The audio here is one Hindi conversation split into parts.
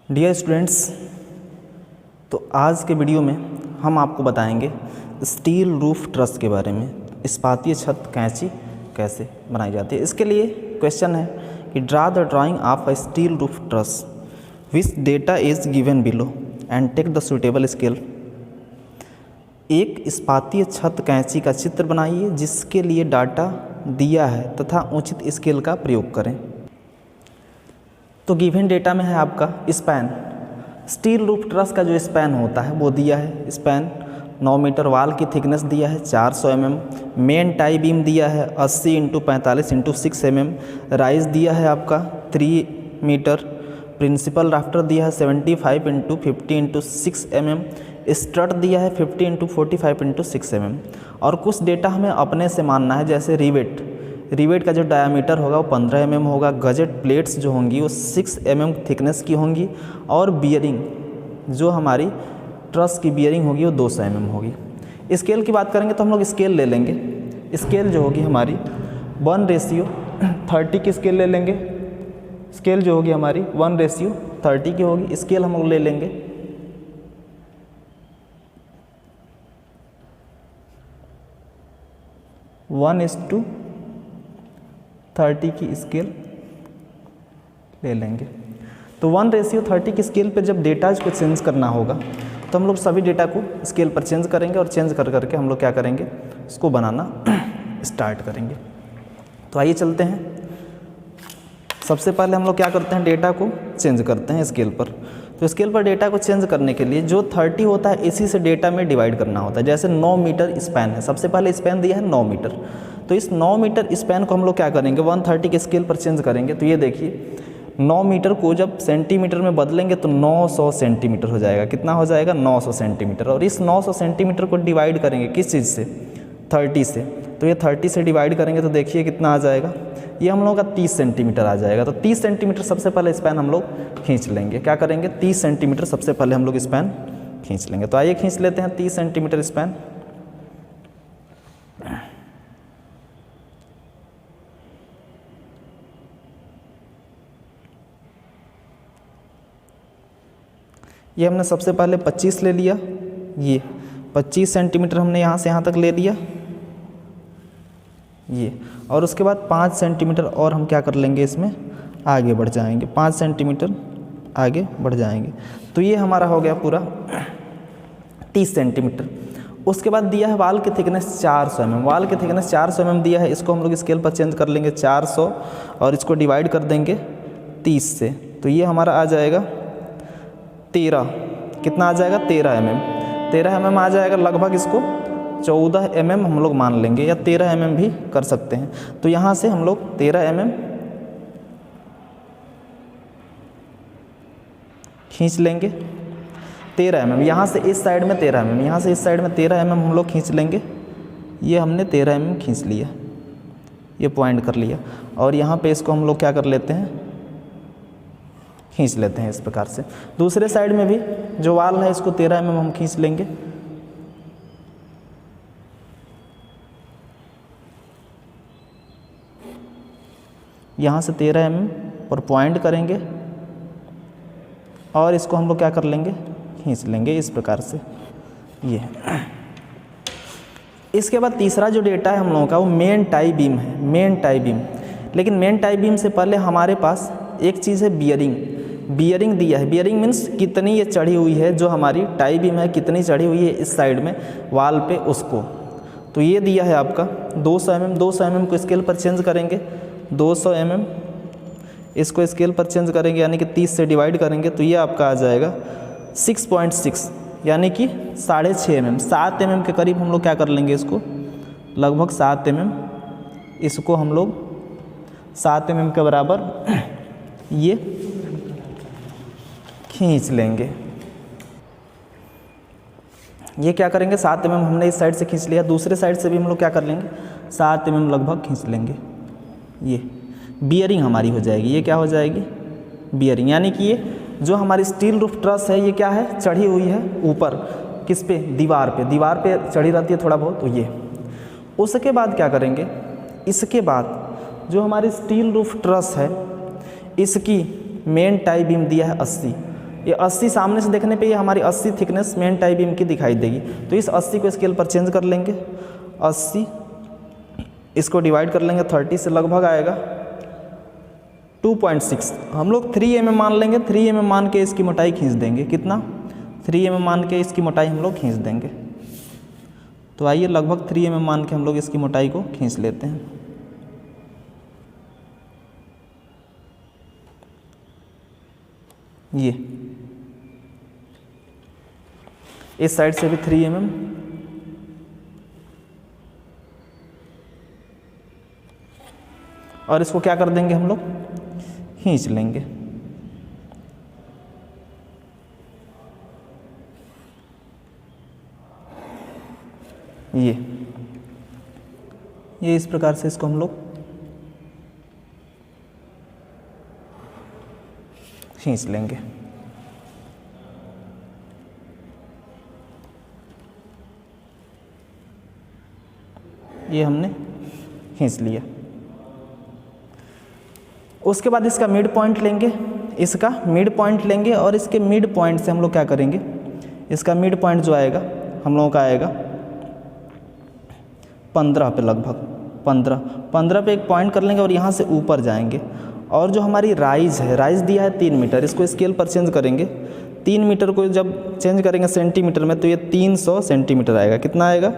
डियर स्टूडेंट्स, तो आज के वीडियो में हम आपको बताएंगे स्टील रूफ ट्रस के बारे में। इस्पातीय छत कैंची कैसे बनाई जाती है। इसके लिए क्वेश्चन है कि draw the drawing of a steel roof truss which data is given below and take the suitable scale. एक इस्पातीय छत कैंची का चित्र बनाइए जिसके लिए डाटा दिया है तथा उचित स्केल का प्रयोग करें। तो गिवन डेटा में है आपका स्पैन। स्टील रूफ ट्रस का जो स्पैन होता है वो दिया है स्पैन 9 मीटर, वाल की थिकनेस दिया है 400 mm, मेन टाई बीम दिया है 80 × 45 × 6 mm, राइज दिया है आपका 3 मीटर, प्रिंसिपल राफ्टर दिया है 75 × 50 × 6 mm, स्ट्रट दिया है 50 × 45 × 6 mm। और कुछ डेटा हमें अपने से मानना है, जैसे रिवेट का जो डायामीटर होगा वो 15 mm होगा, गजेट प्लेट्स जो होंगी वो 6 mm थिकनेस की होंगी, और बियरिंग जो हमारी ट्रस की बियरिंग होगी वो 200 mm होगी। स्केल की बात करेंगे तो हम लोग स्केल ले लेंगे। स्केल जो होगी हमारी 1:30 की स्केल ले लेंगे। स्केल जो होगी हमारी 1:30 की होगी। स्केल हम लोग ले लेंगे 1:30 की स्केल ले लेंगे। तो 1:30 की स्केल पर जब डेटा को चेंज करना होगा तो हम लोग सभी डेटा को स्केल पर चेंज करेंगे, और चेंज कर करके हम लोग क्या करेंगे, उसको बनाना स्टार्ट करेंगे। तो आइए चलते हैं। सबसे पहले हम लोग क्या करते हैं, डेटा को चेंज करते हैं स्केल पर। तो स्केल पर डेटा को चेंज करने के लिए जो 30 होता है इसी से डेटा में डिवाइड करना होता है। जैसे 9 मीटर स्पैन है, सबसे पहले स्पैन दिया है 9 मीटर, तो इस 9 मीटर स्पैन को हम लोग क्या करेंगे 130 के स्केल पर चेंज करेंगे। तो ये देखिए 9 मीटर को जब सेंटीमीटर में बदलेंगे तो 900 सेंटीमीटर हो जाएगा। कितना हो जाएगा 900 सेंटीमीटर। और इस 900 सेंटीमीटर को डिवाइड करेंगे किस चीज़ से, 30 से। तो ये 30 से डिवाइड करेंगे तो देखिए कितना आ जाएगा, ये हम लोगों का 30 सेंटीमीटर आ जाएगा। तो 30 सेंटीमीटर सबसे पहले स्पैन हम लोग खींच लेंगे। क्या करेंगे 30 सेंटीमीटर सबसे पहले हम लोग स्पैन खींच लेंगे। तो आइए खींच लेते हैं 30 सेंटीमीटर स्पैन। ये हमने सबसे पहले 25 ले लिया, ये 25 सेंटीमीटर हमने यहाँ से यहाँ तक ले लिया ये, और उसके बाद 5 सेंटीमीटर और हम क्या कर लेंगे, इसमें आगे बढ़ जाएंगे, 5 सेंटीमीटर आगे बढ़ जाएंगे। तो ये हमारा हो गया पूरा 30 सेंटीमीटर। उसके बाद दिया है वाल की थिकनेस 400 mm। वाल की थिकनेस 400 mm दिया है, इसको हम लोग स्केल पर चेंज कर लेंगे 400, और इसको डिवाइड कर देंगे 30 से। तो ये हमारा आ जाएगा 13, कितना आ जाएगा 13 mm। 13 mm आ जाएगा लगभग, इसको 14 mm हम लोग मान लेंगे, या 13 mm भी कर सकते हैं। तो यहाँ से हम लोग 13 mm खींच लेंगे। 13 mm यहाँ से इस साइड में 13 mm, यहाँ से इस साइड में 13 mm हम लोग खींच लेंगे। ये हमने 13 mm खींच लिया, ये पॉइंट कर लिया, और यहाँ पे इसको हम लोग क्या कर लेते हैं, खींच लेते हैं इस प्रकार से। दूसरे साइड में भी जो वाल है इसको 13 mm हम खींच लेंगे। यहाँ से 13 mm पर पॉइंट करेंगे, और इसको हम लोग क्या कर लेंगे, खींच लेंगे इस प्रकार से। ये इसके बाद तीसरा जो डेटा है हम लोगों का वो मेन टाई बीम है, मेन टाई बीम। लेकिन मेन टाई बीम से पहले हमारे पास एक चीज़ है बियरिंग। बियरिंग दिया है, बियरिंग मीन्स कितनी ये चढ़ी हुई है, जो हमारी टाई बीम है कितनी चढ़ी हुई है इस साइड में वाल पे उसको। तो ये दिया है आपका 200 mm। 200 mm को स्केल पर चेंज करेंगे, 200 mm इसको स्केल पर चेंज करेंगे, यानी कि 30 से डिवाइड करेंगे तो ये आपका आ जाएगा 6.6, यानी कि 6.5 mm। 7 mm के करीब हम लोग क्या कर लेंगे इसको, लगभग 7 mm इसको हम लोग 7 mm के बराबर ये खींच लेंगे। ये क्या करेंगे 7 mm हमने इस साइड से खींच लिया, दूसरे साइड से भी हम लोग क्या कर लेंगे 7 mm लगभग खींच लेंगे। ये बियरिंग हमारी हो जाएगी, ये क्या हो जाएगी बियरिंग, यानी कि ये जो हमारी स्टील रूफ ट्रस है ये क्या है, चढ़ी हुई है ऊपर, किस पे, दीवार पे। दीवार पे चढ़ी रहती है थोड़ा बहुत। तो ये उसके बाद क्या करेंगे, इसके बाद जो हमारी स्टील रूफ ट्रस है इसकी मेन टाई बीम दिया है 80, ये 80 सामने से देखने पे ये हमारी 80 थिकनेस मेन टाई बीम की दिखाई देगी। तो इस 80 को स्केल पर चेंज कर लेंगे, 80 इसको डिवाइड कर लेंगे 30 से, लगभग आएगा 2.6। हम लोग 3 mm मान लेंगे, 3 mm मान के इसकी मोटाई खींच देंगे। कितना? 3 mm मान के इसकी मोटाई हम लोग खींच देंगे। तो आइए लगभग 3 mm मान के हम लोग इसकी मोटाई को खींच लेते हैं। ये इस साइड से भी 3 mm, और इसको क्या कर देंगे हम लोग, खींच लेंगे। ये इस प्रकार से इसको हम लोग खींच लेंगे। ये हमने खींच लिया। उसके बाद इसका मिड पॉइंट लेंगे, इसका मिड पॉइंट लेंगे और इसके मिड पॉइंट से हम लोग क्या करेंगे, इसका मिड पॉइंट जो आएगा हम लोगों का आएगा 15 पे, लगभग 15 पे एक पॉइंट कर लेंगे और यहाँ से ऊपर जाएंगे। और जो हमारी राइज है, राइज दिया है 3 मीटर, इसको स्केल पर चेंज करेंगे। 3 मीटर को जब चेंज करेंगे सेंटीमीटर में तो ये 300 सेंटीमीटर आएगा। कितना आएगा?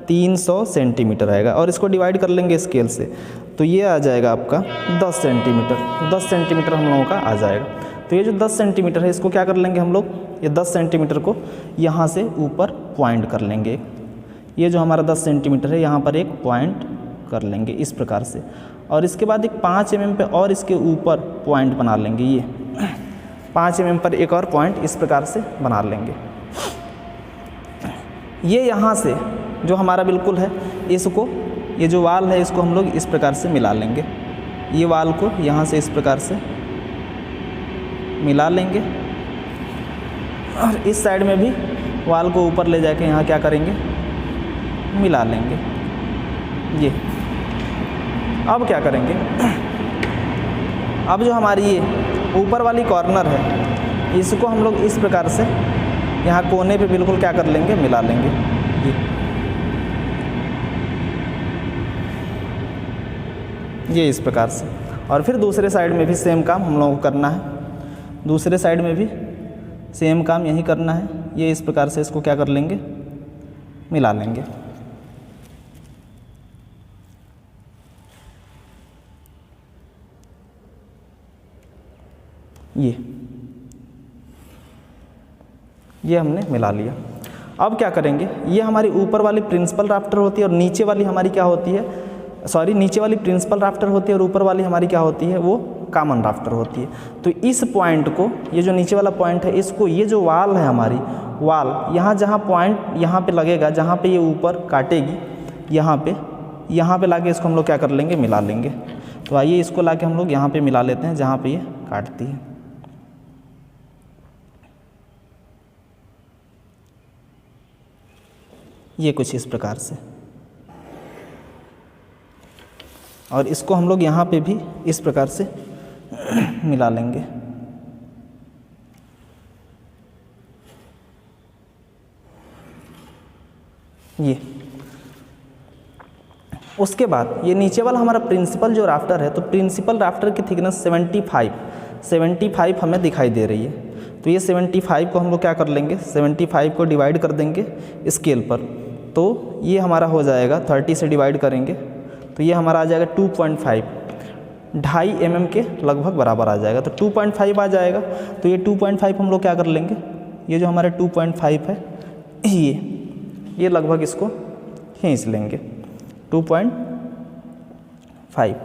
300 सेंटीमीटर आएगा। और इसको डिवाइड कर लेंगे स्केल से तो ये आ जाएगा आपका 10 सेंटीमीटर। 10 सेंटीमीटर हम लोगों का आ जाएगा। तो ये जो 10 सेंटीमीटर है इसको क्या कर लेंगे हम लोग, ये 10 सेंटीमीटर को यहाँ से ऊपर पॉइंट कर लेंगे। ये जो हमारा 10 सेंटीमीटर है यहाँ पर एक पॉइंट कर लेंगे इस प्रकार से। और इसके बाद एक 5 mm पे और इसके ऊपर पॉइंट बना लेंगे। ये 5 mm पर एक और पॉइंट इस प्रकार से बना लेंगे। ये यहाँ से जो हमारा बिल्कुल है, इसको ये जो वाल है इसको हम लोग इस प्रकार से मिला लेंगे। ये वाल को यहाँ से इस प्रकार से मिला लेंगे और इस साइड में भी वाल को ऊपर ले जाके यहाँ क्या करेंगे, मिला लेंगे। ये अब क्या करेंगे, अब जो हमारी ये ऊपर वाली कॉर्नर है इसको हम लोग इस प्रकार से यहाँ कोने पे बिल्कुल क्या कर लेंगे, मिला लेंगे। ये इस प्रकार से। और फिर दूसरे साइड में भी सेम काम हम लोगों को करना है। दूसरे साइड में भी सेम काम यही करना है। ये इस प्रकार से इसको क्या कर लेंगे, मिला लेंगे। ये हमने मिला लिया। अब क्या करेंगे, ये हमारी ऊपर वाली प्रिंसिपल राफ्टर होती है और नीचे वाली हमारी क्या होती है, नीचे वाली प्रिंसिपल राफ्टर होती है और ऊपर वाली हमारी क्या होती है, वो कॉमन राफ्टर होती है। तो इस पॉइंट को, ये जो नीचे वाला पॉइंट है इसको, ये जो वाल है हमारी, वाल यहाँ जहाँ पॉइंट यहाँ पे लगेगा, जहाँ पे ये ऊपर काटेगी, यहाँ पे लाके इसको हम लोग क्या कर लेंगे, मिला लेंगे। तो आइए इसको लाके हम लोग यहाँ पे मिला लेते हैं जहाँ पे ये काटती है। ये कुछ इस प्रकार से। और इसको हम लोग यहाँ पे भी इस प्रकार से मिला लेंगे। ये उसके बाद ये नीचे वाला हमारा प्रिंसिपल जो राफ्टर है, तो प्रिंसिपल राफ्टर की थिकनेस 75 हमें दिखाई दे रही है। तो ये 75 को हम लोग क्या कर लेंगे, 75 को डिवाइड कर देंगे स्केल पर। तो ये हमारा हो जाएगा 30 से डिवाइड करेंगे तो ये हमारा आ जाएगा 2.5, 2.5 mm के लगभग बराबर आ जाएगा। तो 2.5 आ जाएगा। तो ये 2.5 हम लोग क्या कर लेंगे, ये जो हमारा 2.5 है ये लगभग इसको खींच लेंगे 2.5।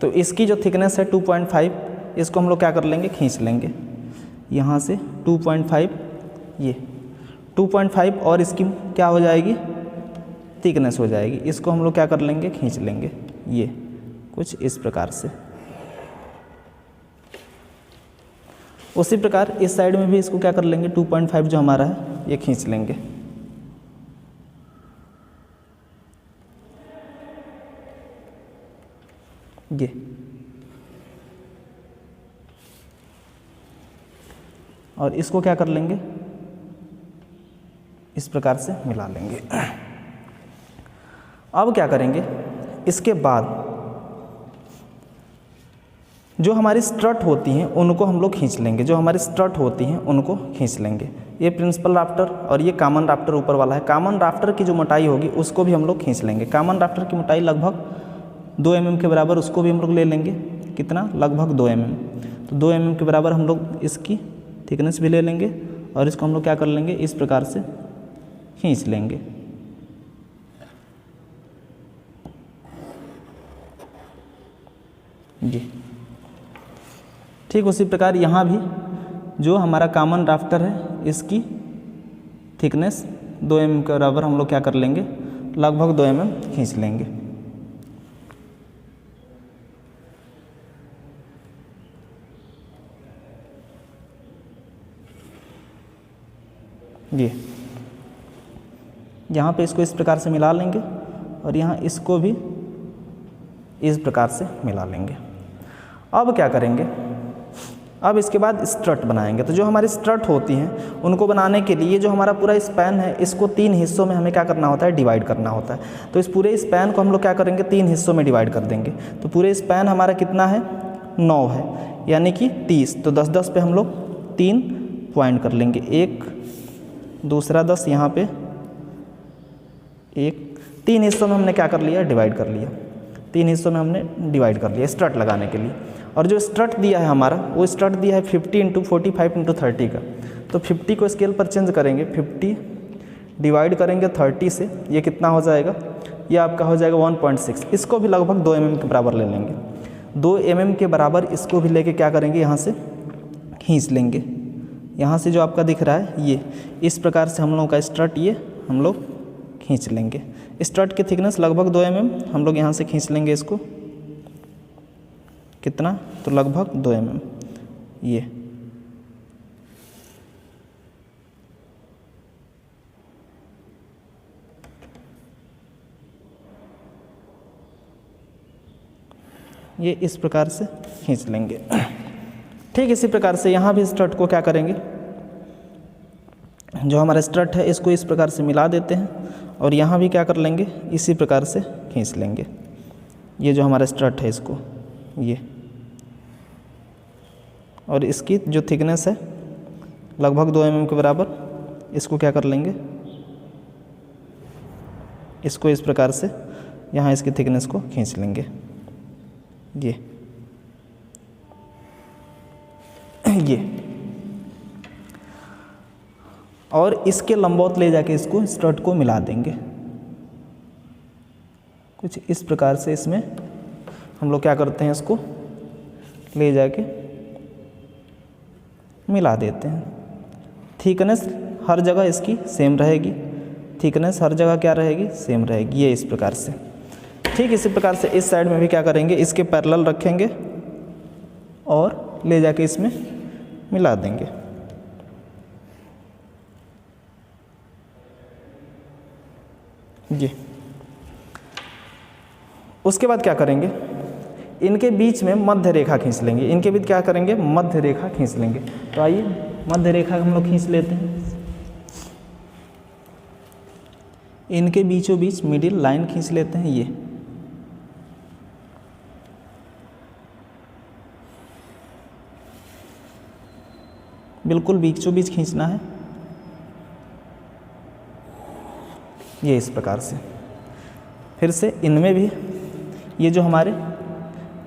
तो इसकी जो थिकनेस है 2.5, इसको हम लोग क्या कर लेंगे, खींच लेंगे यहाँ से 2.5, ये 2.5 और इसकी क्या हो जाएगी, थिकनेस हो जाएगी। इसको हम लोग क्या कर लेंगे, खींच लेंगे। ये कुछ इस प्रकार से। उसी प्रकार इस साइड में भी इसको क्या कर लेंगे, 2.5 जो हमारा है ये खींच लेंगे। और इसको क्या कर लेंगे, इस प्रकार से मिला लेंगे। अब क्या करेंगे, इसके बाद जो हमारी स्ट्रट होती हैं उनको हम लोग खींच लेंगे, जो हमारी स्ट्रट होती हैं उनको खींच लेंगे। ये प्रिंसिपल राफ्टर और ये कॉमन राफ्टर ऊपर वाला है। कॉमन राफ्टर की जो मोटाई होगी उसको भी हम लोग खींच लेंगे। कॉमन राफ्टर की मोटाई लगभग 2 mm के बराबर, उसको भी हम लोग ले लेंगे। कितना, लगभग 2 mm। तो 2 mm के बराबर हम लोग इसकी थिकनेस भी ले लेंगे और इसको हम लोग क्या कर लेंगे, इस प्रकार से खींच लेंगे। जी ठीक उसी प्रकार यहाँ भी जो हमारा कॉमन राफ्टर है इसकी थिकनेस 2 mm के बराबर हम लोग क्या कर लेंगे, लगभग 2 mm खींच लेंगे। ये यहाँ पे इसको इस प्रकार से मिला लेंगे और यहाँ इसको भी इस प्रकार से मिला लेंगे। अब क्या करेंगे, अब इसके बाद स्ट्रट बनाएंगे। तो जो हमारी स्ट्रट होती हैं उनको बनाने के लिए जो हमारा पूरा स्पैन है इसको 3 हिस्सों में हमें क्या करना होता है, डिवाइड करना होता है। तो इस पूरे स्पैन को हम लोग क्या करेंगे, 3 हिस्सों में डिवाइड कर देंगे। तो पूरे स्पैन हमारा कितना है, 9 है, यानी कि 30। तो 10-10 पे हम लोग 3 पॉइंट कर लेंगे, 1 दूसरा 10 यहाँ पे 1। 3 हिस्सों में हमने क्या कर लिया, डिवाइड कर लिया। 3 हिस्सों में हमने डिवाइड कर लिया स्ट्रट लगाने के लिए। और जो स्ट्रट दिया है हमारा, वो स्ट्रट दिया है 50 × 45 × 30 का। तो 50 को स्केल पर चेंज करेंगे, 50 डिवाइड करेंगे 30 से, ये कितना हो जाएगा, ये आपका हो जाएगा 1.6। इसको भी लगभग 2 mm के बराबर ले लेंगे। 2 mm के बराबर इसको भी लेके क्या करेंगे, यहाँ से खींच लेंगे। यहाँ से जो आपका दिख रहा है ये, इस प्रकार से हम लोगों का स्ट्रट ये हम लोग खींच लेंगे। स्ट्रट की थिकनेस लगभग 2 mm हम लोग यहाँ से खींच लेंगे इसको। कितना, तो लगभग 2 mm। ये इस प्रकार से खींच लेंगे। ठीक इसी प्रकार से यहाँ भी स्ट्रट को क्या करेंगे, जो हमारा स्ट्रट है इसको इस प्रकार से मिला देते हैं और यहाँ भी क्या कर लेंगे, इसी प्रकार से खींच लेंगे। ये जो हमारा स्ट्रट है इसको, ये, और इसकी जो थिकनेस है लगभग 2 mm के बराबर, इसको क्या कर लेंगे, इसको इस प्रकार से यहाँ इसकी थिकनेस को खींच लेंगे। ये और इसके लंबवत ले जाके इसको स्ट्रट को मिला देंगे। कुछ इस प्रकार से इसमें हम लोग क्या करते हैं, इसको ले जाके मिला देते हैं। थिकनेस हर जगह इसकी सेम रहेगी, थिकनेस हर जगह क्या रहेगी, सेम रहेगी। ये इस प्रकार से। ठीक इसी प्रकार से इस साइड में भी क्या करेंगे, इसके पैरेलल रखेंगे और ले जाके इसमें मिला देंगे। जी उसके बाद क्या करेंगे, इनके बीच में मध्य रेखा खींच लेंगे। इनके बीच क्या करेंगे, मध्य रेखा खींच लेंगे। तो आइए मध्य रेखा हम लोग खींच लेते हैं। इनके बीचों बीच मिडिल लाइन खींच लेते हैं। ये बिल्कुल बीचों बीच खींचना है, ये इस प्रकार से। फिर से इनमें भी ये जो हमारे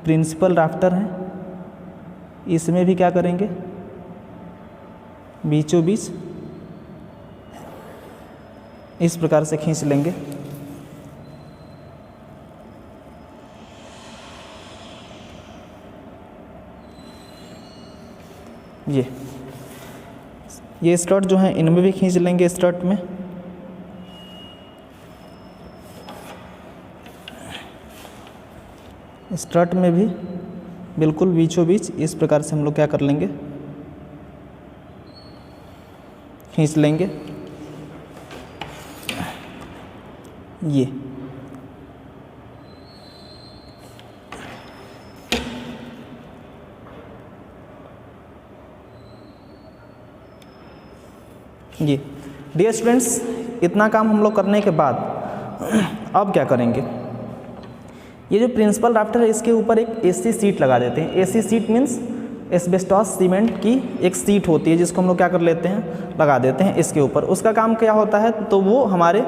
प्रिंसिपल राफ्टर हैं, इसमें भी क्या करेंगे, बीचों बीच इस प्रकार से खींच लेंगे। ये स्ट्रट जो है इनमें भी खींच लेंगे। स्ट्रट में स्ट्रट में भी बिल्कुल बीचों बीच इस प्रकार से हम लोग क्या कर लेंगे, खींच लेंगे। ये डियर स्टूडेंट्स, इतना काम हम लोग करने के बाद अब क्या करेंगे, ये जो प्रिंसिपल राफ्टर है इसके ऊपर एक एसी सीट लगा देते हैं। AC seat means asbestos cement की एक सीट होती है जिसको हम लोग क्या कर लेते हैं, लगा देते हैं इसके ऊपर। उसका काम क्या होता है, तो वो हमारे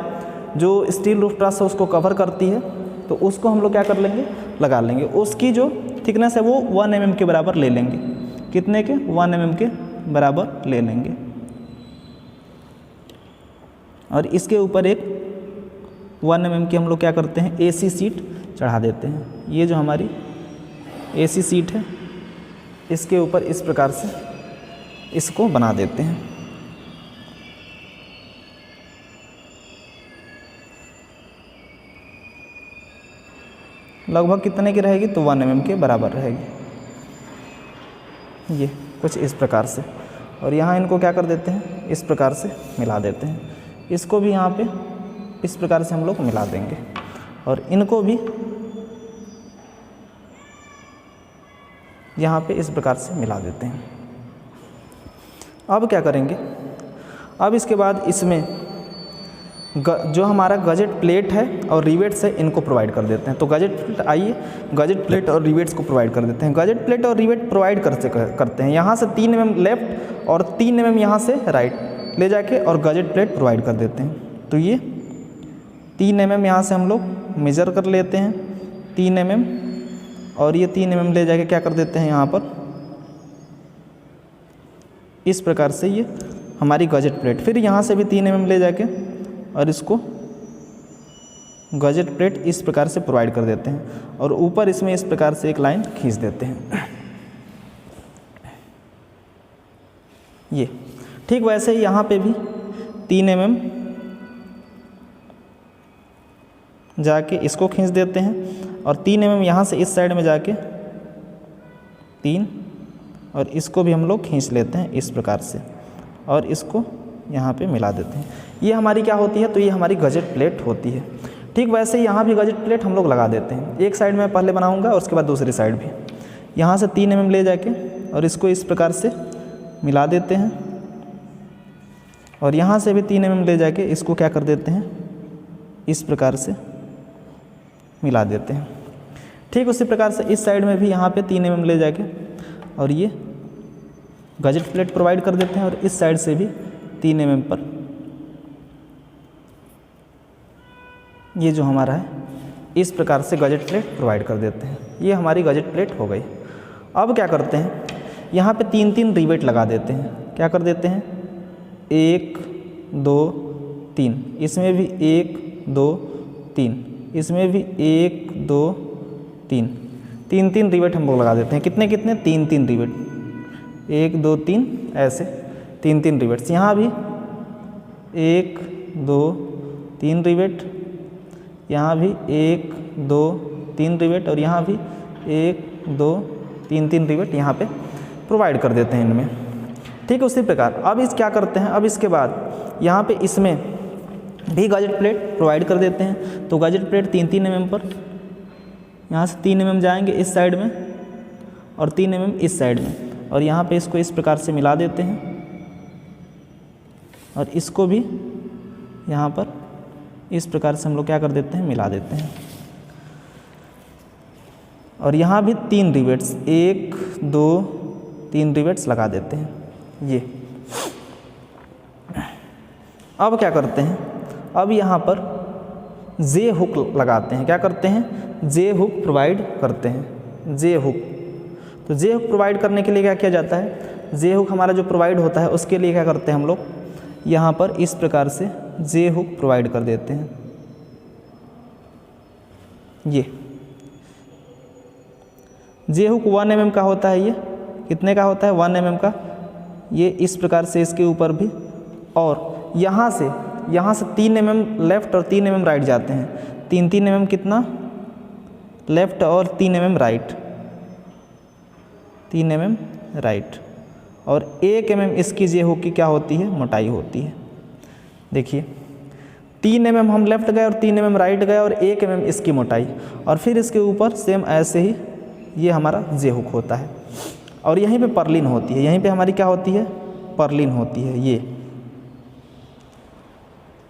जो स्टील रूफ ट्रस है उसको कवर करती है, तो उसको हम लोग क्या कर लेंगे, लगा लेंगे। उसकी जो थिकनेस है वो 1 mm के बराबर ले लेंगे। कितने के, 1 mm के बराबर ले लेंगे। और इसके ऊपर एक 1 mm की हम लोग क्या करते हैं, एसी सीट चढ़ा देते हैं। ये जो हमारी एसी सीट है इसके ऊपर इस प्रकार से इसको बना देते हैं। लगभग कितने की रहेगी, तो 1 mm के बराबर रहेगी, ये कुछ इस प्रकार से। और यहाँ इनको क्या कर देते हैं, इस प्रकार से मिला देते हैं। इसको भी यहाँ पे इस प्रकार से हम लोग मिला देंगे और इनको भी यहाँ पे इस प्रकार से मिला देते हैं। अब क्या करेंगे, अब इसके बाद इसमें जो हमारा गजेट प्लेट है और रिवेट्स है इनको प्रोवाइड कर देते हैं। तो गजेट प्लेट, आइए गजेट प्लेट और रिवेट्स को प्रोवाइड कर देते हैं। गजेट प्लेट और रिवेट प्रोवाइड करते हैं। यहाँ से 3 mm लेफ्ट और 3 mm यहाँ से राइट ले जाके और गजेट प्लेट प्रोवाइड कर देते हैं। तो ये 3 mm यहाँ से हम लोग मेज़र कर लेते हैं, 3 mm, और ये 3 mm ले जाके क्या कर देते हैं यहाँ पर इस प्रकार से, ये हमारी गजेट प्लेट। फिर यहाँ से भी 3 mm ले जाके और इसको गजेट प्लेट इस प्रकार से प्रोवाइड कर देते हैं और ऊपर इसमें इस प्रकार से एक लाइन खींच देते हैं। ये ठीक वैसे ही यहाँ पे भी 3 mm जाके इसको खींच देते हैं और 3 mm यहाँ से इस साइड में जाके 3, और इसको भी हम लोग खींच लेते हैं इस प्रकार से और इसको यहाँ पे मिला देते हैं। ये हमारी क्या होती है, तो ये हमारी गजेट प्लेट होती है। ठीक वैसे ही यहाँ भी गजेट प्लेट हम लोग लगा देते हैं। एक साइड में पहले बनाऊँगा और उसके बाद दूसरी साइड भी। यहाँ से 3 mm ले जाके और इसको इस प्रकार से मिला देते हैं और यहाँ से भी 3 mm ले जाके इसको क्या कर देते हैं, इस प्रकार से मिला देते हैं। ठीक उसी प्रकार से इस साइड में भी यहाँ पे 3 mm ले जाके और ये गजेट प्लेट प्रोवाइड कर देते हैं और इस साइड से भी 3 mm पर ये जो हमारा है इस प्रकार से गजेट प्लेट प्रोवाइड कर देते हैं। ये हमारी गजेट प्लेट हो गई। अब क्या करते हैं, यहाँ पे 3-3 रिवेट लगा देते हैं। क्या कर देते हैं, 1 2 3, इसमें भी 1 2 3, इसमें भी 1 2 3, 3-3 रिवेट हम लोग लगा देते हैं। कितने कितने, 3-3 रिवेट, 1 2 3 ऐसे 3-3 रिवेट्स। यहाँ भी 1 2 3 रिवेट, यहाँ भी 1 2 3 रिवेट और यहाँ भी 1 2 3 रिवेट यहाँ पे प्रोवाइड कर देते हैं इनमें। ठीक है, उसी प्रकार अब इस क्या करते हैं, अब इसके बाद यहाँ पे इसमें भी गजेट प्लेट प्रोवाइड कर देते हैं। तो गजेट प्लेट 3-3 mm पर, यहाँ से 3 mm जाएंगे इस साइड में और 3 mm इस साइड में और यहाँ पे इसको इस प्रकार से मिला देते हैं और इसको भी यहाँ पर इस प्रकार से हम लोग क्या कर देते हैं, मिला देते हैं। और यहाँ भी 3 रिवेट्स, 1 2 3 रिवेट्स लगा देते हैं। ये अब क्या करते हैं, अब यहाँ पर जे हुक लगाते हैं। क्या करते हैं, जे हुक प्रोवाइड करते हैं। जे हुक, तो जे हुक प्रोवाइड करने के लिए क्या किया जाता है, जे हुक हमारा जो प्रोवाइड होता है उसके लिए क्या करते हैं हम लोग, यहाँ पर इस प्रकार से जे हुक प्रोवाइड कर देते हैं। ये जे हुक 1 mm का होता है। ये कितने का होता है, 1 mm का। ये इस प्रकार से इसके ऊपर भी, और यहाँ से 3 mm लेफ़्ट और 3 mm राइट जाते हैं। 3-3 mm कितना, लेफ़्ट और 3 mm राइट, 3 mm राइट, और 1 mm इसकी जे हुक की क्या होती है, मोटाई होती है। देखिए 3 mm हम लेफ़्ट गए और 3 mm राइट गए और 1 mm इसकी मोटाई, और फिर इसके ऊपर सेम ऐसे ही ये हमारा जे हुक होता है। और यहीं पे पर्लिन होती है, यहीं पे हमारी क्या होती है, पर्लिन होती है। ये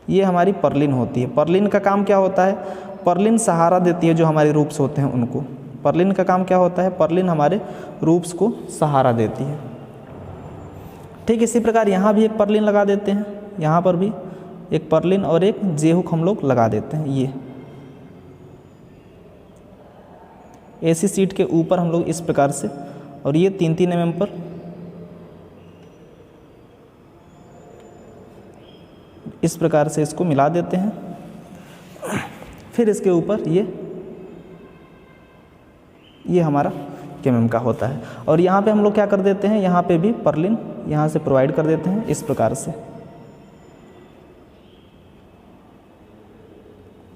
ये हमारी पर्लिन होती है। पर्लिन का काम क्या होता है? पर्लिन सहारा देती है जो हमारे रूप्स होते हैं उनको। पर्लिन का काम क्या होता है? पर्लिन हमारे रूप्स को सहारा देती है। ठीक इसी प्रकार यहाँ भी एक पर्लिन लगा देते हैं, यहाँ पर भी एक पर्लिन और एक जे हुक हम लोग लगा देते हैं। ये एसी सीट के ऊपर हम लोग इस प्रकार से, और ये 3-3 mm पर इस प्रकार से इसको मिला देते हैं। फिर इसके ऊपर ये हमारा केएमएम का होता है। और यहाँ पे हम लोग क्या कर देते हैं, यहाँ पे भी पर्लिन यहाँ से प्रोवाइड कर देते हैं इस प्रकार से।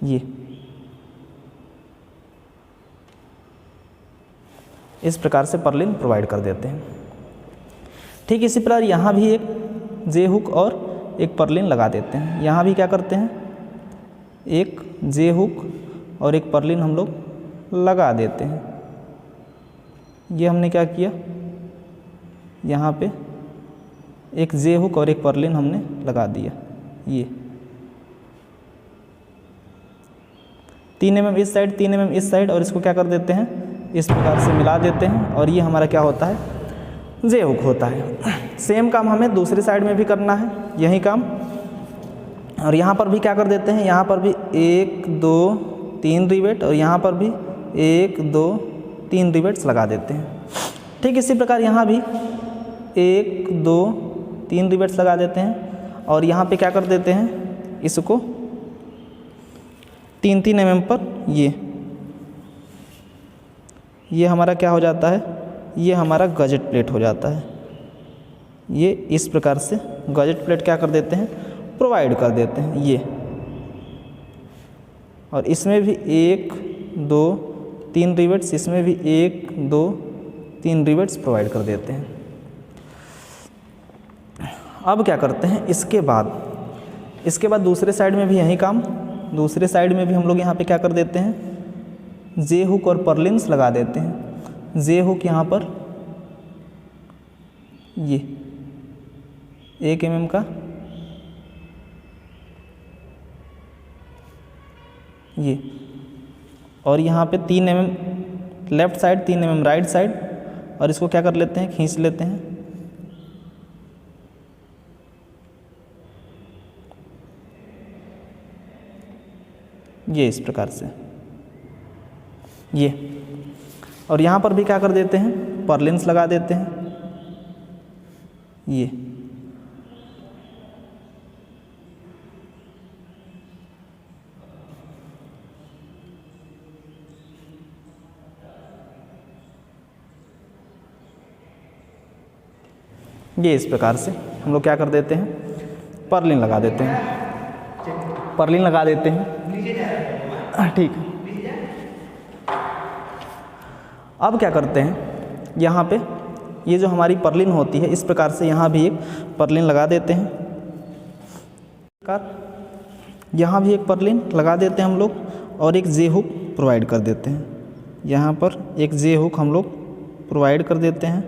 ये इस प्रकार से पर्लिन प्रोवाइड कर देते हैं। ठीक इसी प्रकार यहाँ भी एक जे हुक और एक पर्लिन लगा देते हैं। यहाँ भी क्या करते हैं, एक जे हुक और एक पर्लिन हम लोग लगा देते हैं। ये हमने क्या किया, यहाँ पे एक जे हुक और एक पर्लिन हमने लगा दिया। ये 3 mm इस साइड, 3 mm इस साइड, और इसको क्या कर देते हैं, इस प्रकार से मिला देते हैं। और ये हमारा क्या होता है, जे हुक होता है। सेम काम हमें दूसरी साइड में भी करना है, यही काम। और यहाँ पर भी क्या कर देते हैं, यहाँ पर भी 1 2 3 रिवेट, और यहाँ पर भी 1 2 3 रिवेट्स लगा देते हैं। ठीक इसी प्रकार यहाँ भी 1 2 3 रिवेट्स लगा देते हैं। और यहाँ पे क्या कर देते हैं, इसको 3-3 mm पर ये हमारा क्या हो जाता है, ये हमारा गजेट प्लेट हो जाता है। ये इस प्रकार से गजेट प्लेट क्या कर देते हैं, प्रोवाइड कर देते हैं। ये और इसमें भी 1 2 3 रिवेट्स, इसमें भी 1 2 3 रिवेट्स प्रोवाइड कर देते हैं। अब क्या करते हैं, इसके बाद दूसरे साइड में भी यही काम, दूसरे साइड में भी हम लोग यहाँ पे क्या कर देते हैं, जे हुक और पर्लिन्स लगा देते हैं। जे हुक यहाँ पर ये 1 mm का, ये, और यहाँ पे 3 mm left side, 3 mm right side, और इसको क्या कर लेते हैं, खींच लेते हैं। ये इस प्रकार से ये, और यहाँ पर भी क्या कर देते हैं, पर्लिन्स लगा देते हैं। ये इस प्रकार से हम लोग क्या कर देते हैं, पर्लिन लगा देते हैं, पर्लिन लगा देते हैं। ठीक, अब क्या करते हैं, यहाँ पे ये जो हमारी पर्लिन होती है, इस प्रकार से यहाँ भी एक पर्लिन लगा देते हैं। यहाँ भी एक पर्लिन लगा देते हैं हम लोग, और एक जे हुक प्रोवाइड कर देते हैं। यहाँ पर एक जे हुक हम लोग प्रोवाइड कर देते हैं,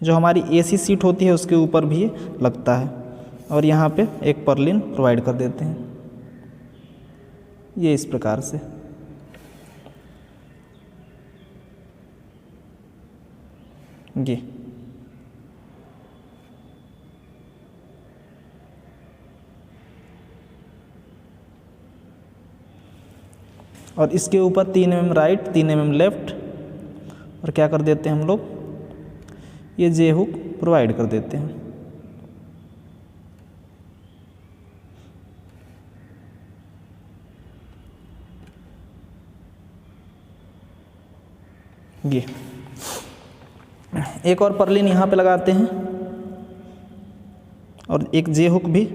जो हमारी एसी सीट होती है उसके ऊपर भी लगता है। और यहाँ पे एक पर्लिन प्रोवाइड कर देते हैं, ये इस प्रकार से। ये और इसके ऊपर 3 mm राइट, 3 mm लेफ़्ट, और क्या कर देते हैं हम लोग, ये जे हुक प्रोवाइड कर देते हैं। ये एक और पर्लिन यहाँ पे लगाते हैं, और एक जे हुक भी।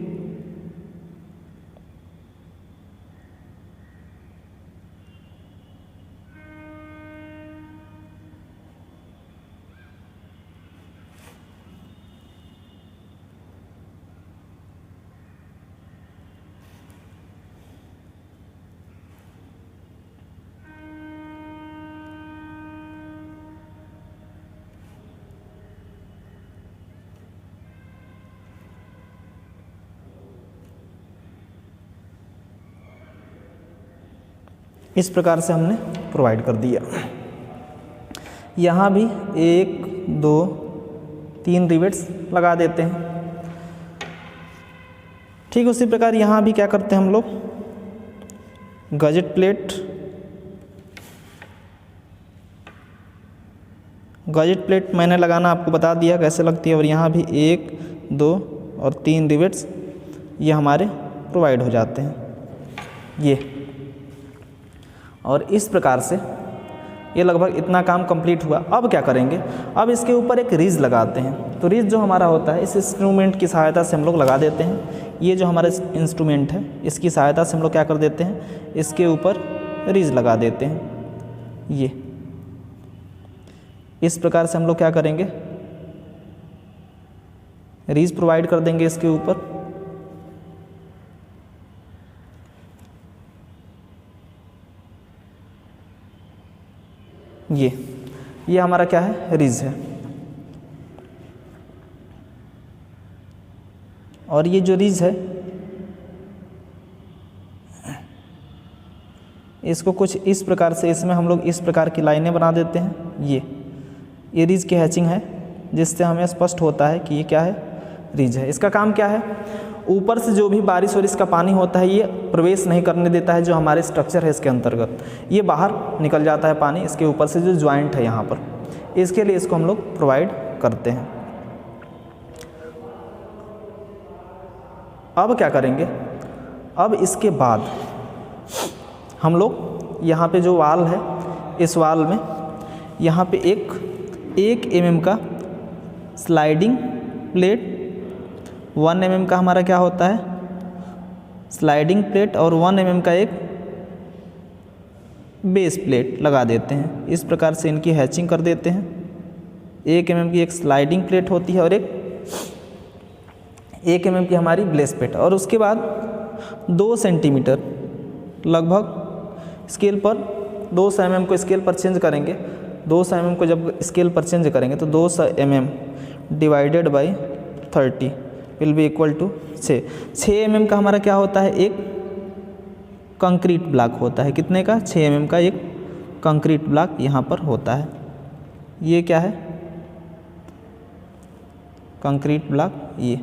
इस प्रकार से हमने प्रोवाइड कर दिया। यहाँ भी 1 2 3 रिवेट्स लगा देते हैं। ठीक उसी प्रकार यहाँ भी क्या करते हैं हम लोग, गजेट प्लेट मैंने लगाना आपको बता दिया कैसे लगती है। और यहाँ भी 1 2 और 3 रिवेट्स ये हमारे प्रोवाइड हो जाते हैं ये। और इस प्रकार से ये लगभग इतना काम कंप्लीट हुआ। अब क्या करेंगे, अब इसके ऊपर एक रीज लगाते हैं। तो रीज जो हमारा होता है इस इंस्ट्रूमेंट की सहायता से हम लोग लगा देते हैं। ये जो हमारा इंस्ट्रूमेंट है इसकी सहायता से हम लोग क्या कर देते हैं, इसके ऊपर रीज लगा देते हैं। ये इस प्रकार से हम लोग क्या करेंगे, रीज प्रोवाइड कर देंगे इसके ऊपर। ये हमारा क्या है, रीज है। और ये जो रीज है इसको कुछ इस प्रकार से, इसमें हम लोग इस प्रकार की लाइनें बना देते हैं। ये रीज की हैचिंग है, जिससे हमें स्पष्ट होता है कि ये क्या है, रीज है। इसका काम क्या है, ऊपर से जो भी बारिश और इसका पानी होता है ये प्रवेश नहीं करने देता है। जो हमारे स्ट्रक्चर है इसके अंतर्गत ये बाहर निकल जाता है पानी इसके ऊपर से, जो ज्वाइंट है यहाँ पर, इसके लिए इसको हम लोग प्रोवाइड करते हैं। अब क्या करेंगे, अब इसके बाद हम लोग यहाँ पे जो वाल है, इस वाल में यहाँ पे एक mm का स्लाइडिंग प्लेट, 1 mm का हमारा क्या होता है, स्लाइडिंग प्लेट, और 1 mm का एक बेस प्लेट लगा देते हैं। इस प्रकार से इनकी हैचिंग कर देते हैं। 1 mm की एक स्लाइडिंग प्लेट होती है और 1 mm की हमारी बेस प्लेट। और उसके बाद 2 सेंटीमीटर लगभग स्केल पर, 2 mm को स्केल पर चेंज करेंगे। 2 mm को जब स्केल पर चेंज करेंगे तो 2 mm divided by 30 will be equal to 6 mm का हमारा क्या होता है, एक कंक्रीट ब्लॉक होता है। कितने का, 6 mm का एक कंक्रीट ब्लॉक यहाँ पर होता है। ये क्या है, कंक्रीट ब्लॉक, ये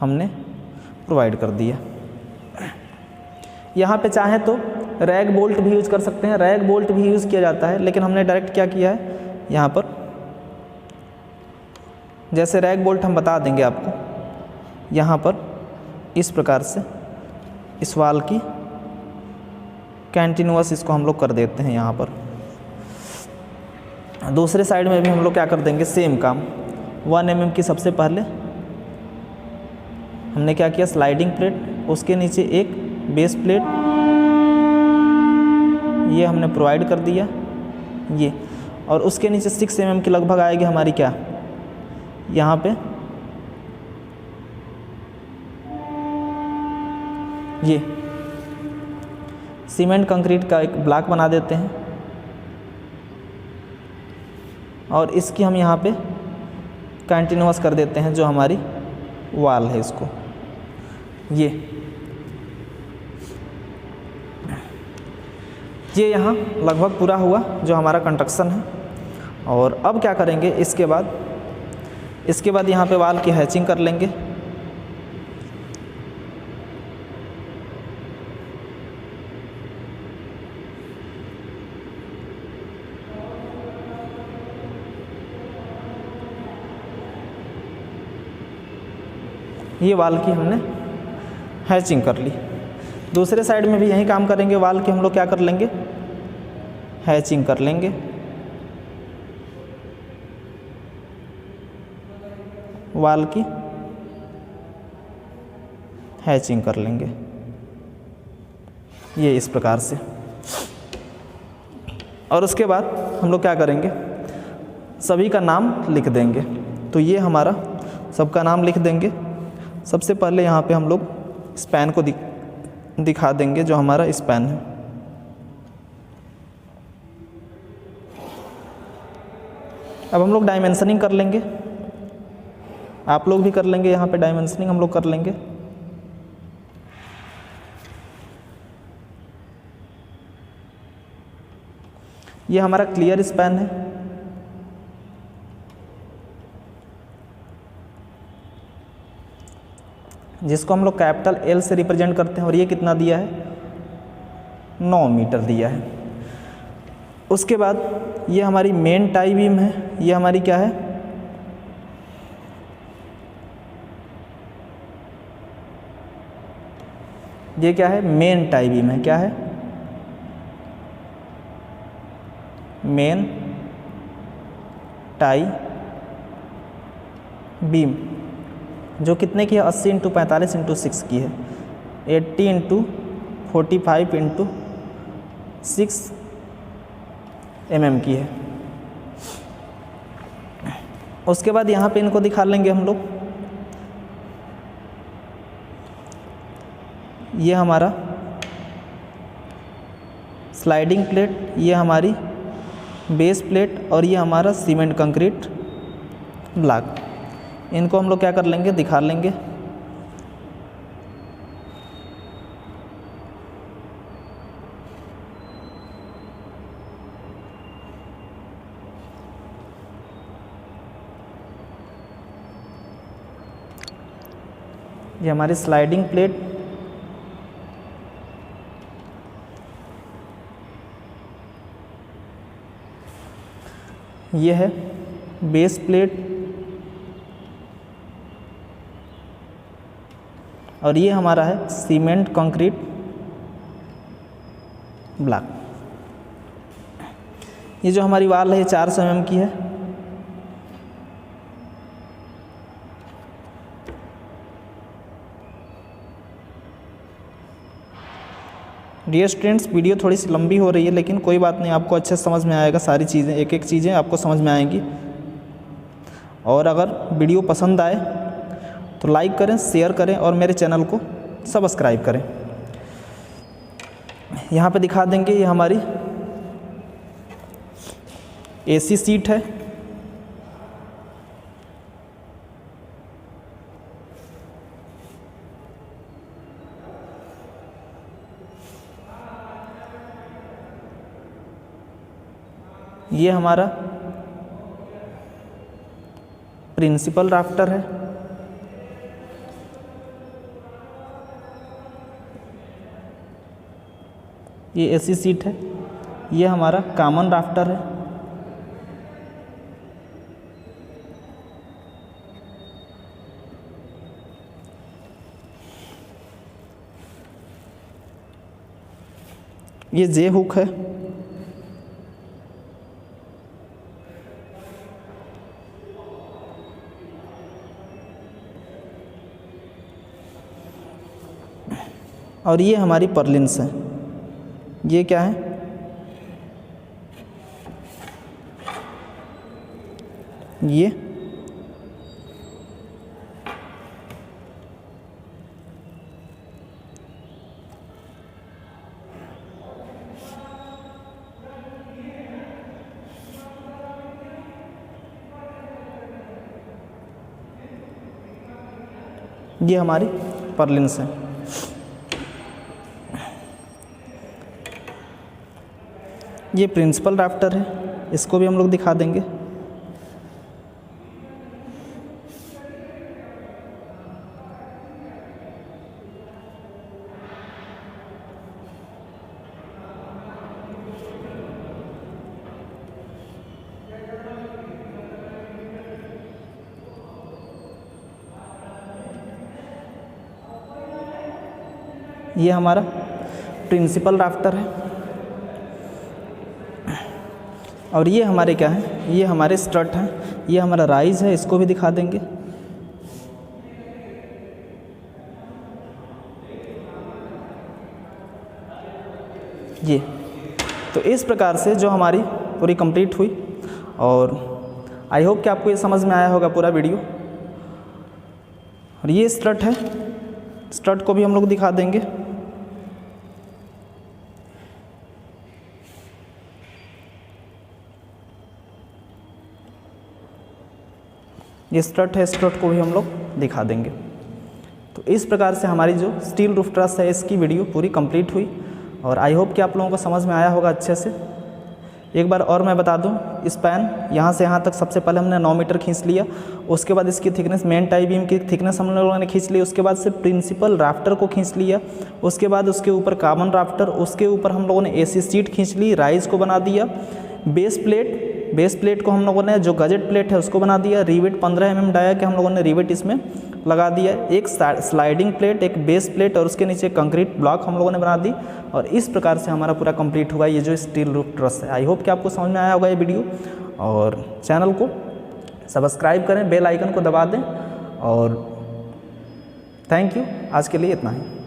हमने प्रोवाइड कर दिया। यहाँ पे चाहे तो रैग बोल्ट भी यूज़ कर सकते हैं, रैग बोल्ट भी यूज़ किया जाता है, लेकिन हमने डायरेक्ट क्या किया है यहाँ पर, जैसे रैग बोल्ट हम बता देंगे आपको। यहाँ पर इस प्रकार से इस वाल की कैंटिन्यूअस इसको हम लोग कर देते हैं यहाँ पर। दूसरे साइड में भी हम लोग क्या कर देंगे, सेम काम। 1 mm की सबसे पहले हमने क्या किया, स्लाइडिंग प्लेट, उसके नीचे एक बेस प्लेट, ये हमने प्रोवाइड कर दिया ये। और उसके नीचे 6 mm की लगभग आएगी हमारी क्या, यहाँ पे ये सीमेंट कंक्रीट का एक ब्लॉक बना देते हैं। और इसकी हम यहाँ पे कंटिन्यूअस कर देते हैं जो हमारी वाल है इसको। ये यहाँ लगभग पूरा हुआ जो हमारा कंस्ट्रक्शन है। और अब क्या करेंगे, इसके बाद यहाँ पे वाल की हैचिंग कर लेंगे। ये वाल की हमने हैचिंग कर ली। दूसरे साइड में भी यही काम करेंगे, वाल की हम लोग क्या कर लेंगे, हैचिंग कर लेंगे। वाल की हैचिंग कर लेंगे ये इस प्रकार से। और उसके बाद हम लोग क्या करेंगे, सभी का नाम लिख देंगे। तो ये हमारा सबका नाम लिख देंगे। सबसे पहले यहाँ पे हम लोग स्पैन को दिखा देंगे, जो हमारा स्पैन है। अब हम लोग डायमेंशनिंग कर लेंगे, आप लोग भी कर लेंगे, यहाँ पे डायमेंशनिंग हम लोग कर लेंगे। ये हमारा क्लियर स्पैन है, जिसको हम लोग कैपिटल एल से रिप्रेजेंट करते हैं, और ये कितना दिया है, 9 मीटर दिया है। उसके बाद ये हमारी मेन टाई बीम है, ये हमारी क्या है, ये क्या है, मेन टाई बीम है। क्या है, मेन टाई बीम, जो कितने की है, 80 × 45 × 6 की है, 80 × 45 × 6 mm की है। उसके बाद यहाँ पे इनको दिखा लेंगे हम लोग, ये हमारा स्लाइडिंग प्लेट, ये हमारी बेस प्लेट, और ये हमारा सीमेंट कंक्रीट ब्लॉक। इनको हम लोग क्या कर लेंगे, दिखा लेंगे। ये हमारी स्लाइडिंग प्लेट, ये है बेस प्लेट, और ये हमारा है सीमेंट कंक्रीट ब्लॉक। ये जो हमारी वाल है ये 400 mm की है। डियर स्टूडेंट्स, वीडियो थोड़ी सी लंबी हो रही है, लेकिन कोई बात नहीं, आपको अच्छे से समझ में आएगा। सारी चीज़ें, एक एक चीज़ें आपको समझ में आएंगी। और अगर वीडियो पसंद आए तो लाइक करें, शेयर करें, और मेरे चैनल को सब्सक्राइब करें। यहाँ पे दिखा देंगे, ये हमारी एसी सीट है, ये हमारा प्रिंसिपल राफ्टर है, ये एसी सीट है, ये हमारा कॉमन राफ्टर है, ये जे हुक है, और ये हमारी पर्लिन्स है। ये क्या है, ये हमारी पर्लिन्स है। ये प्रिंसिपल राफ्टर है, इसको भी हम लोग दिखा देंगे। ये हमारा प्रिंसिपल राफ्टर है, और ये हमारे क्या है, ये हमारे स्ट्रट हैं। ये हमारा राइज है, इसको भी दिखा देंगे। ये तो इस प्रकार से जो हमारी पूरी कंप्लीट हुई, और आई होप कि आपको ये समझ में आया होगा पूरा वीडियो। और ये स्ट्रट है, स्ट्रट को भी हम लोग दिखा देंगे। ये स्ट्रट है, स्ट्रट को भी हम लोग दिखा देंगे। तो इस प्रकार से हमारी जो स्टील रूफ ट्रस है, इसकी वीडियो पूरी कंप्लीट हुई, और आई होप कि आप लोगों को समझ में आया होगा अच्छे से। एक बार और मैं बता दूं, स्पैन यहाँ से यहाँ तक सबसे पहले हमने 9 मीटर खींच लिया। उसके बाद इसकी थिकनेस, मेन टाई बीम की थिकनेस हम लोगों ने खींच ली। उसके बाद से प्रिंसिपल राफ्टर को खींच लिया। उसके बाद उसके ऊपर कार्बन राफ्टर, उसके ऊपर हम लोगों ने एसी सीट खींच ली, राइज को बना दिया। बेस प्लेट को हम लोगों ने, जो गजेट प्लेट है उसको बना दिया। रिवेट 15 mm डाया के हम लोगों ने रिवेट इसमें लगा दिया। एक स्लाइडिंग प्लेट, एक बेस प्लेट और उसके नीचे कंक्रीट ब्लॉक हम लोगों ने बना दी। और इस प्रकार से हमारा पूरा कंप्लीट हुआ ये जो स्टील रूफ ट्रस है। आई होप कि आपको समझ में आया होगा ये वीडियो, और चैनल को सब्सक्राइब करें, बेल आइकन को दबा दें। और थैंक यू, आज के लिए इतना ही।